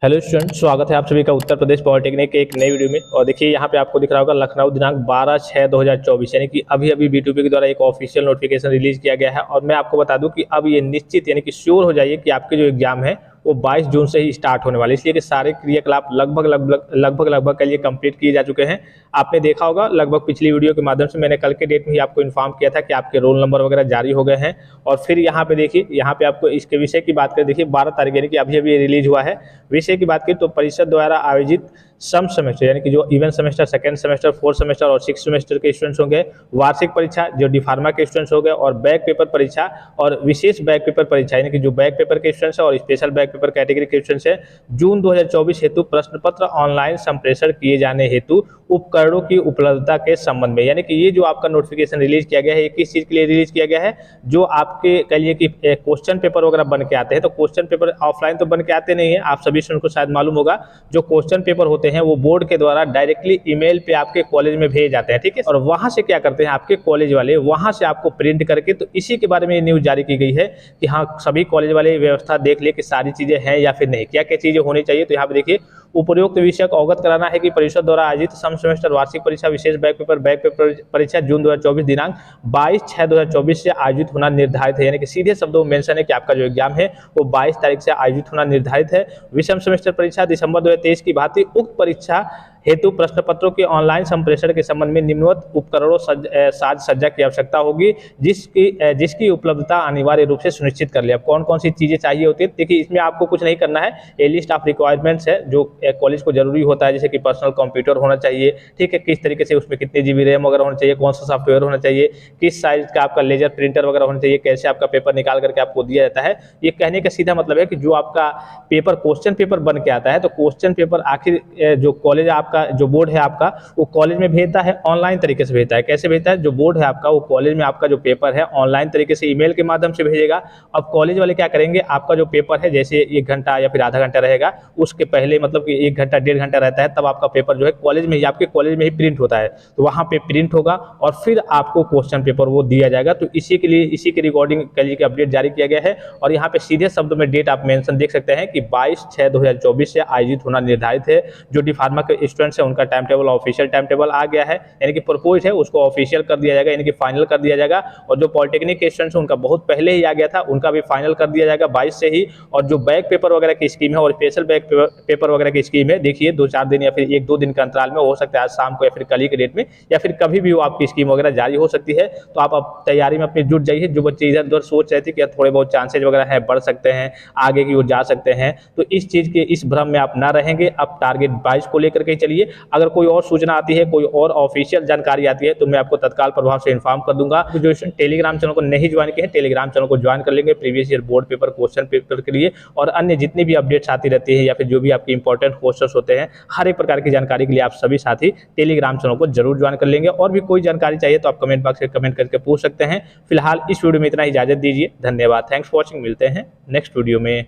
Hello student, स्वागत है आप सभी का उत्तर प्रदेश पॉलिटेक्निक के एक नई वीडियो में। और देखिए यहाँ पे आपको दिख रहा होगा लखनऊ दिनांक 12/6/2024 यानी कि अभी अभी बीटूपी के द्वारा एक ऑफिशियल नोटिफिकेशन रिलीज किया गया है। और मैं आपको बता दूं कि अब ये निश्चित यानी कि श्योर हो जाइए कि आपके जो एग्जाम है वो 22 जून से ही स्टार्ट होने वाले, इसलिए कि सारे क्रियाकलाप लगभग के लिए कंप्लीट किए जा चुके हैं। आपने देखा होगा लगभग पिछली वीडियो के माध्यम से मैंने कल के डेट में ही आपको इन्फॉर्म किया था कि आपके रोल नंबर वगैरह जारी हो गए हैं। और फिर यहाँ पे देखिए, यहाँ पे आपको इसके विषय की बात करें, देखिए 12 तारीख यानी कि अभी अभी रिलीज हुआ है। विषय की बात की तो परिषद द्वारा आयोजित सम सेमेस्टर यानी कि जो even semester, second semester, fourth semester और सिक्स सेमेस्टर के स्टूडेंट्स होंगे, वार्षिक परीक्षा जो डी फार्मा के स्टूडेंट्स हो गए, और बैक पेपर परीक्षा और विशेष बैक पेपर परीक्षा यानी कि जो बैक पेपर के स्टूडेंट्स है और स्पेशल बैक पेपर कैटेगरी के स्टूडेंट्स है, जून 2024 हेतु प्रश्न पत्र ऑनलाइन संप्रेषण किए जाने हेतु उपकरणों की उपलब्धता के संबंध में। यानी कि ये जो आपका नोटिफिकेशन रिलीज किया गया है, ये किस चीज के लिए रिलीज किया गया है? जो आपके कह लिए कि क्वेश्चन पेपर वगैरह बन के आते हैं, तो क्वेश्चन पेपर ऑफलाइन तो बन के आते नहीं है, आप सभी स्टूडेंट को शायद मालूम होगा। जो क्वेश्चन पेपर होते हैं वो बोर्ड के द्वारा डायरेक्टली ईमेल पे आपके कॉलेज में भेजे जाते हैं, ठीक है। और वहां से क्या करते हैं आपके कॉलेज वाले, वहां से आपको प्रिंट करके, तो इसी के बारे में न्यूज जारी की गई है कि हाँ सभी कॉलेज वाले व्यवस्था देख ले कि सारी चीजें हैं या फिर नहीं, क्या क्या चीजें होनी चाहिए। तो यहाँ पे देखिए, उपरोक्त विषय को अवगत कराना है कि परिषद द्वारा आयोजित सम सेमेस्टर वार्षिक परीक्षा विशेष बैक पेपर परीक्षा जून 2024 दिनांक 22/6/2024 से आयोजित होना निर्धारित है। यानी कि सीधे शब्दों में मेंशन है कि आपका जो एग्जाम है वो 22 तारीख से आयोजित होना निर्धारित है। विषम सेमेस्टर परीक्षा दिसंबर 2023 की भांति उक्त परीक्षा हेतु प्रश्न पत्रों के ऑनलाइन संप्रेषण के संबंध में निम्नवत उपकरणों साज सज्जा की आवश्यकता होगी, जिसकी उपलब्धता अनिवार्य रूप से सुनिश्चित कर ले। अब कौन कौन सी चीजें चाहिए होती है, देखिए इसमें आपको कुछ नहीं करना है, ये लिस्ट ऑफ रिक्वायरमेंट्स है जो कॉलेज को जरूरी होता है, जैसे कि पर्सनल कंप्यूटर होना चाहिए, ठीक है, किस तरीके से उसमें कितने जीबी रैम वगैरह होना चाहिए, कौन सा सॉफ्टवेयर होना चाहिए, किस साइज का आपका लेजर प्रिंटर वगैरह होना चाहिए, कैसे आपका पेपर निकाल करके आपको दिया जाता है। ये कहने का सीधा मतलब है कि जो आपका पेपर क्वेश्चन पेपर बन के आता है, तो क्वेश्चन पेपर आखिर जो कॉलेज आपका जो बोर्ड है आपका वो कॉलेज में भेजता है, ऑनलाइन तरीके से भेजता है। कैसे भेजता है? जो बोर्ड है आपका वो कॉलेज में आपका जो पेपर है ऑनलाइन तरीके से ईमेल के माध्यम से भेजेगा। अब कॉलेज वाले क्या करेंगे, आपका जो पेपर है जैसे 1 घंटा या फिर आधा घंटा रहेगा, उसके पहले मतलब कि 1 घंटा 1.5 घंटा रहता है, तब आपका पेपर जो है कॉलेज में ही, आपके कॉलेज में ही प्रिंट होता है, तो वहाँ पे प्रिंट होगा और फिर आपको क्वेश्चन पेपर वो दिया जाएगा। तो इसी के लिए, इसी के रिकॉर्डिंग के लिए अपडेट जारी किया गया है। और यहाँ पे सीधे शब्दों में डेट आप मेंशन देख सकते हैं कि 22/6/2024 से आयोजित होना निर्धारित है। जो डी फार्मा के स्टूडेंट्स हैं उनका time table, official time table आ गया है, यानी कि प्रपोज है उसको ऑफिशियल कर दिया जाएगा, यानी कि फाइनल कर दिया जाएगा। और जो पॉलिटेक्निक के स्टूडेंट्स उनका बहुत पहले ही आ गया था, उनका भी फाइनल कर दिया जाएगा 22 से ही। और जो बैक पेपर वगैरह की स्कीम है और स्पेशल बैक पेपर वगैरह की स्कीम है, देखिए 2-4 दिन या फिर 1-2 दिन के अंतराल में, हो सकता है आज शाम को या फिर कल ही के डेट में या फिर कभी भी वो आपकी स्कीम वगैरह जारी हो सकती है। तो आप अब तैयारी में अपनी जुट जाइए। जो बच्चे इधर उधर सोच रहे थे कि थोड़े बहुत चांसेज वगैरह है बढ़ सकते हैं, आगे की ओर जा सकते हैं, तो इस चीज के इस भ्रम में आप ना रहेंगे। अब टारगेट 22 को लेकर के चलिए। अगर कोई और सूचना आती है, कोई और ऑफिशियल जानकारी आती है, तो मैं आपको तत्काल प्रभाव से इन्फॉर्म कर दूंगा। तो जो टेलीग्राम चैनल को नहीं ज्वाइन किए हैं, टेलीग्राम चैनल को ज्वाइन कर लेंगे previous year board paper, question paper के लिए और अन्य जितनी भी अपडेट्स आती रहती है या फिर जो भी आपके इंपॉर्टेंट क्वेश्चंस होते हैं, हर एक प्रकार की जानकारी के लिए आप सभी साथी टेलीग्राम चैनल को जरूर ज्वाइन कर लेंगे। और भी कोई जानकारी चाहिए तो आप कमेंट बॉक्स में कमेंट करके पूछ सकते हैं। फिलहाल इस वीडियो में इतना ही, इजाजत दीजिए। धन्यवाद, थैंक्स फॉर वॉचिंग। मिलते हैं नेक्स्ट वीडियो में।